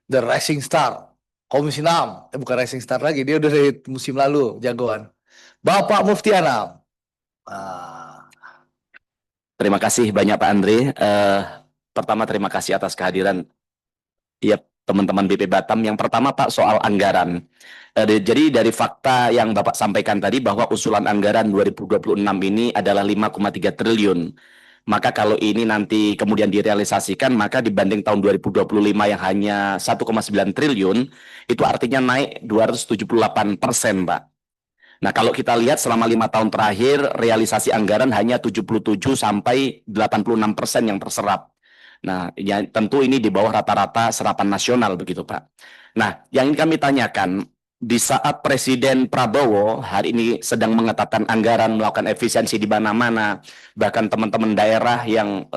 The Rising Star. Komisi 6. Bukan Rising Star lagi, dia udah dari musim lalu jagoan. Bapak Mufti Anam. Ah, Terima kasih banyak Pak Andre. Pertama terima kasih atas kehadiran ya teman-teman BP Batam. Yang pertama Pak soal anggaran. Jadi dari fakta yang Bapak sampaikan tadi bahwa usulan anggaran 2026 ini adalah 5,3 triliun. Maka kalau ini nanti kemudian direalisasikan, maka dibanding tahun 2025 yang hanya 1,9 triliun, itu artinya naik 278%, Pak. Nah, kalau kita lihat selama 5 tahun terakhir, realisasi anggaran hanya 77 sampai 86% yang terserap. Nah, ya, tentu ini di bawah rata-rata serapan nasional begitu, Pak. Nah, yang ingin kami tanyakan, di saat Presiden Prabowo hari ini sedang mengetapkan anggaran, melakukan efisiensi di mana-mana, bahkan teman-teman daerah yang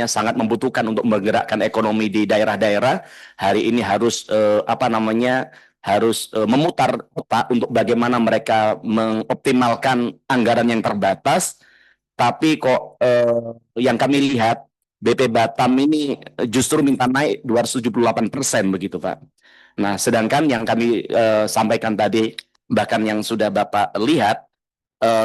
sangat membutuhkan untuk menggerakkan ekonomi di daerah-daerah, hari ini harus memutar otak untuk bagaimana mereka mengoptimalkan anggaran yang terbatas, tapi kok yang kami lihat BP Batam ini justru minta naik 278% begitu Pak. Nah, sedangkan yang kami sampaikan tadi, bahkan yang sudah Bapak lihat,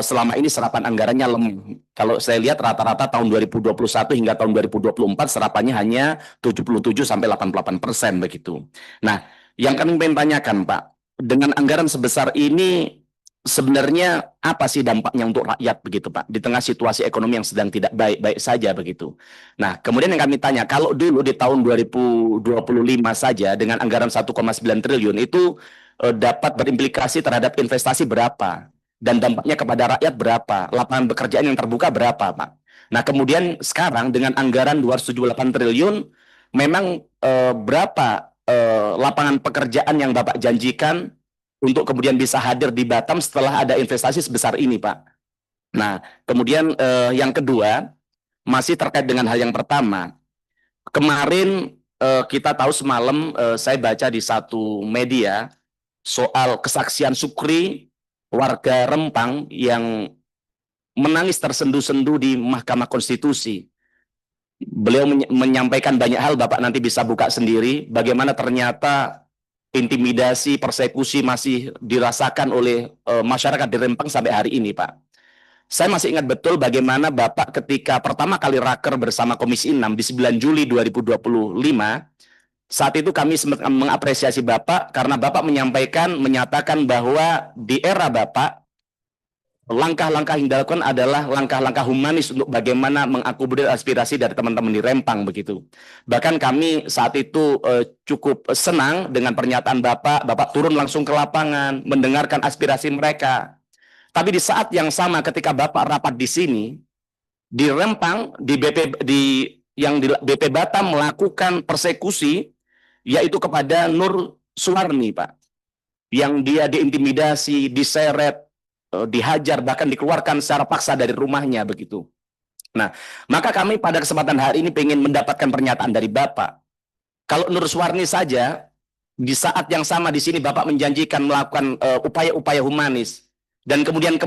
selama ini serapan anggarannya lemah. Kalau saya lihat rata-rata tahun 2021 hingga tahun 2024 serapannya hanya 77 sampai 88% begitu. Nah, yang kami ingin tanyakan Pak, dengan anggaran sebesar ini sebenarnya apa sih dampaknya untuk rakyat begitu Pak, di tengah situasi ekonomi yang sedang tidak baik-baik saja begitu. Nah, kemudian yang kami tanya, kalau dulu di tahun 2025 saja dengan anggaran 1,9 triliun itu dapat berimplikasi terhadap investasi berapa? Dan dampaknya kepada rakyat berapa? Lapangan pekerjaan yang terbuka berapa, Pak? Nah, kemudian sekarang dengan anggaran 278 triliun, memang berapa lapangan pekerjaan yang Bapak janjikan untuk kemudian bisa hadir di Batam setelah ada investasi sebesar ini, Pak? Nah, kemudian yang kedua, masih terkait dengan hal yang pertama. Kemarin kita tahu semalam saya baca di satu media soal kesaksian Sukri, warga Rempang yang menangis tersendu-sendu di Mahkamah Konstitusi. Beliau menyampaikan banyak hal, Bapak nanti bisa buka sendiri, bagaimana ternyata intimidasi, persekusi masih dirasakan oleh masyarakat di Rempang sampai hari ini, Pak. Saya masih ingat betul bagaimana Bapak ketika pertama kali raker bersama Komisi 6 di 9 Juli 2025, saat itu kami mengapresiasi Bapak karena Bapak menyatakan bahwa di era Bapak, langkah-langkah yang dilakukan adalah langkah-langkah humanis untuk bagaimana mengakomodir aspirasi dari teman-teman di Rempang begitu. Bahkan kami saat itu cukup senang dengan pernyataan Bapak. Bapak turun langsung ke lapangan, mendengarkan aspirasi mereka. Tapi di saat yang sama ketika Bapak rapat di sini, di Rempang, di BP Batam melakukan persekusi, yaitu kepada Nur Suwarni, Pak, yang dia diintimidasi, diseret, dihajar, bahkan dikeluarkan secara paksa dari rumahnya begitu. Nah, maka kami pada kesempatan hari ini ingin mendapatkan pernyataan dari Bapak. Kalau Nur Suwarni saja, di saat yang sama di sini Bapak menjanjikan melakukan upaya-upaya humanis. Dan kemudian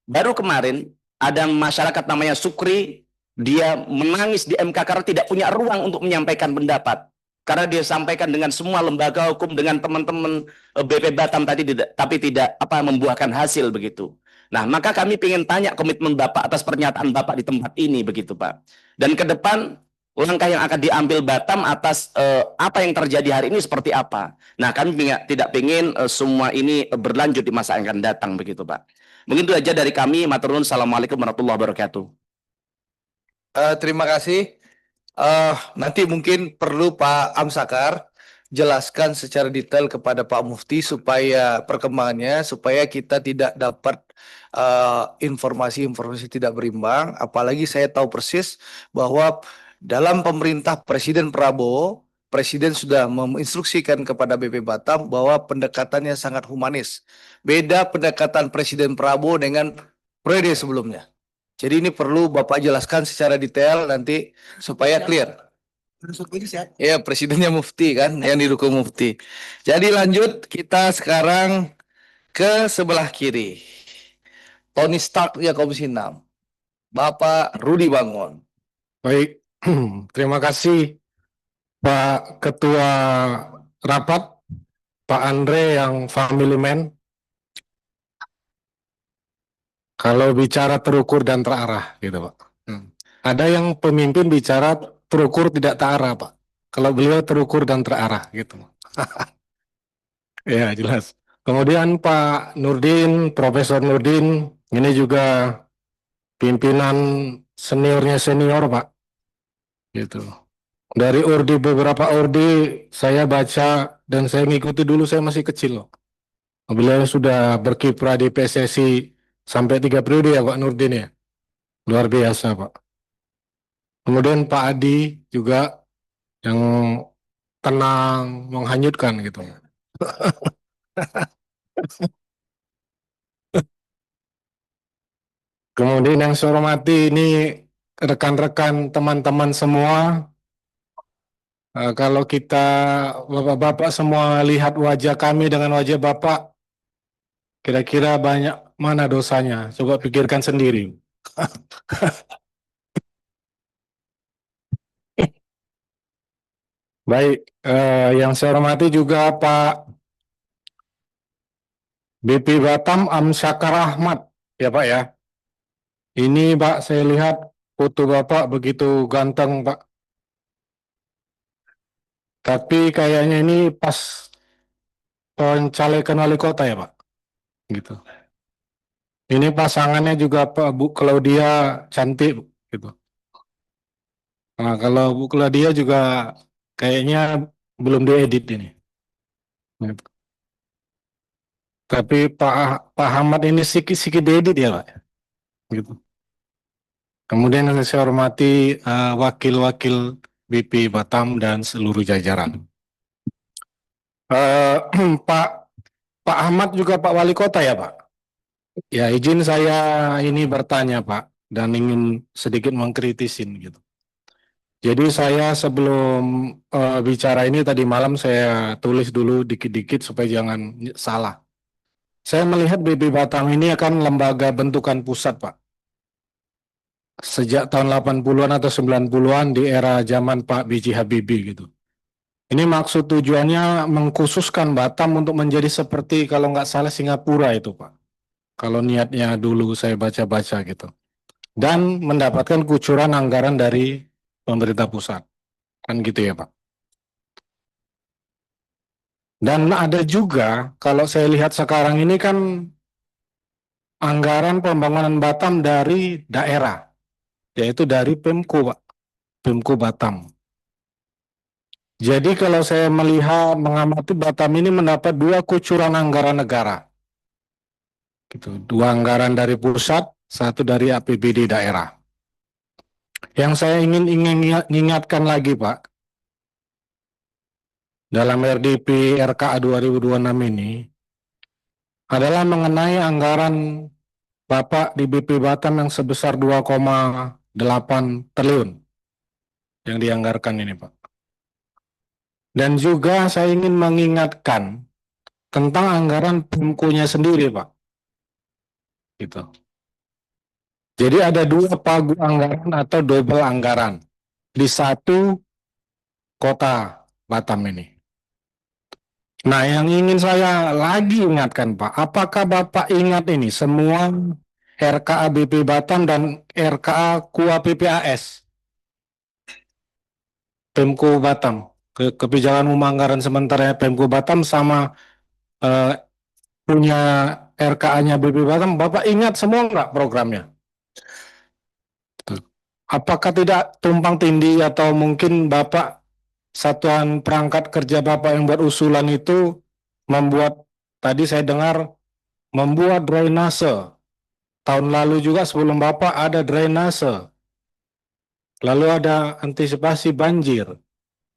baru kemarin, ada masyarakat namanya Sukri, dia menangis di MK karena tidak punya ruang untuk menyampaikan pendapat. Karena dia sampaikan dengan semua lembaga hukum, dengan teman-teman BP Batam tadi, tapi tidak membuahkan hasil begitu. Nah, maka kami ingin tanya komitmen Bapak atas pernyataan Bapak di tempat ini begitu, Pak. Dan ke depan langkah yang akan diambil Batam atas apa yang terjadi hari ini seperti apa. Nah, kami tidak ingin semua ini berlanjut di masa yang akan datang begitu, Pak. Mungkin itu aja dari kami. Matur nuwun. Assalamualaikum warahmatullahi wabarakatuh. terima kasih. Nanti mungkin perlu Pak Amsakar jelaskan secara detail kepada Pak Mufti supaya perkembangannya, supaya kita tidak dapat informasi-informasi tidak berimbang. Apalagi saya tahu persis bahwa dalam pemerintah Presiden Prabowo, Presiden sudah menginstruksikan kepada BP Batam bahwa pendekatannya sangat humanis. Beda pendekatan Presiden Prabowo dengan periode sebelumnya. Jadi ini perlu Bapak jelaskan secara detail nanti supaya clear. Ya, presidennya Mufti kan, yang didukung Mufti. Jadi lanjut, kita sekarang ke sebelah kiri. Tony Stark ya Komisi 6. Bapak Rudi Bangun. Baik, terima kasih Pak Ketua Rapat, Pak Andre yang family man, kalau bicara terukur dan terarah gitu Pak. Ada yang pemimpin bicara terukur tidak terarah Pak. Kalau beliau terukur dan terarah gitu. Ya jelas. Kemudian Pak Nurdin, Profesor Nurdin, ini juga pimpinan seniornya senior Pak. Gitu. Dari ordi beberapa ordi saya baca dan saya ngikuti dulu saya masih kecil loh. Beliau sudah berkiprah di PSSI sampai 3 periode ya Pak Nurdin ya. Luar biasa Pak. Kemudian Pak Adi juga yang tenang, menghanyutkan gitu. Kemudian yang saya hormati ini rekan-rekan teman-teman semua. Kalau kita bapak-bapak semua lihat wajah kami dengan wajah bapak, kira-kira banyak mana dosanya? Coba pikirkan sendiri. Baik, yang saya hormati juga Pak BP Batam Amsyakar Ahmad, ya Pak ya. Ini Pak, saya lihat foto Bapak begitu ganteng Pak. Tapi kayaknya ini pas pencalekan wali kota ya Pak. Gitu. Ini pasangannya juga Pak Bu Claudia cantik gitu. Nah, kalau Bu Claudia juga kayaknya belum diedit ini. Gitu. Tapi Pak Ahmad ini sikit-sikit diedit ya Pak. Gitu. Kemudian yang saya hormati wakil-wakil BP Batam dan seluruh jajaran. Eh, Pak Pak Ahmad juga Pak Wali Kota ya Pak. Ya izin saya ini bertanya Pak dan ingin sedikit mengkritisin gitu. Jadi saya sebelum bicara ini tadi malam saya tulis dulu dikit-dikit supaya jangan salah. Saya melihat BP Batam ini akan lembaga bentukan pusat Pak. Sejak tahun 80-an atau 90-an di era zaman Pak B.J. Habibie gitu. Ini maksud tujuannya mengkhususkan Batam untuk menjadi seperti kalau nggak salah Singapura itu Pak. Kalau niatnya dulu saya baca-baca gitu. Dan mendapatkan kucuran anggaran dari pemerintah pusat. Kan gitu ya Pak. Dan ada juga kalau saya lihat sekarang ini kan anggaran pembangunan Batam dari daerah. Yaitu dari Pemko Pak. Pemko Batam. Jadi kalau saya melihat mengamati Batam ini mendapat 2 kucuran anggaran negara. Gitu. 2 anggaran dari pusat, 1 dari APBD daerah. Yang saya ingin ingatkan lagi Pak, dalam RDP RKA 2026 ini adalah mengenai anggaran Bapak di BP Batam yang sebesar 2,8 triliun yang dianggarkan ini Pak. Dan juga saya ingin mengingatkan tentang anggaran Pemko-nya sendiri Pak. Gitu. Jadi ada 2 pagu anggaran atau double anggaran di 1 kota Batam ini. Nah, yang ingin saya lagi ingatkan Pak, apakah Bapak ingat ini semua RKA BP Batam dan RKA KUA PPAS Pemko Batam, kebijakan umum anggaran sementara Pemko Batam sama punya RKA-nya BP Batam, Bapak ingat semua nggak programnya? Apakah tidak tumpang tindih atau mungkin Bapak satuan perangkat kerja Bapak yang buat usulan itu membuat, tadi saya dengar, membuat drainase. Tahun lalu juga sebelum Bapak ada drainase. Lalu ada antisipasi banjir.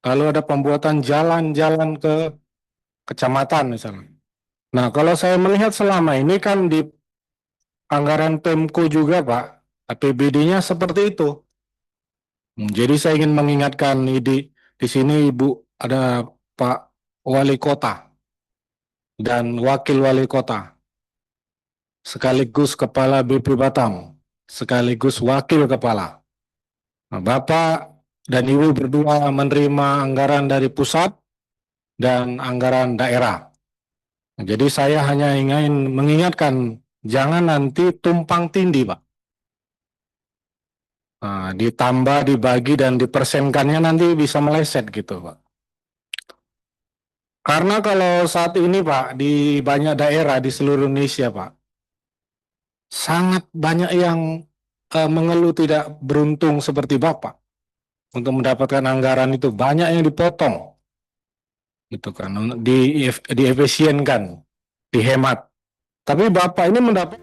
Lalu ada pembuatan jalan-jalan ke kecamatan misalnya. Nah, kalau saya melihat selama ini kan di anggaran Pemko juga Pak, APBD-nya seperti itu. Jadi saya ingin mengingatkan di sini Ibu ada Pak Wali Kota dan Wakil Wali Kota, sekaligus Kepala BP Batam, sekaligus Wakil Kepala. Nah, Bapak dan Ibu berdua menerima anggaran dari pusat dan anggaran daerah. Jadi saya hanya ingin mengingatkan, jangan nanti tumpang tindih, Pak. Nah, ditambah, dibagi, dan dipersenkannya nanti bisa meleset gitu, Pak. Karena kalau saat ini, Pak, di banyak daerah di seluruh Indonesia, Pak, sangat banyak yang mengeluh tidak beruntung seperti Bapak untuk mendapatkan anggaran itu. Banyak yang dipotong, gitu kan, diefisienkan, dihemat. Tapi Bapak ini mendapat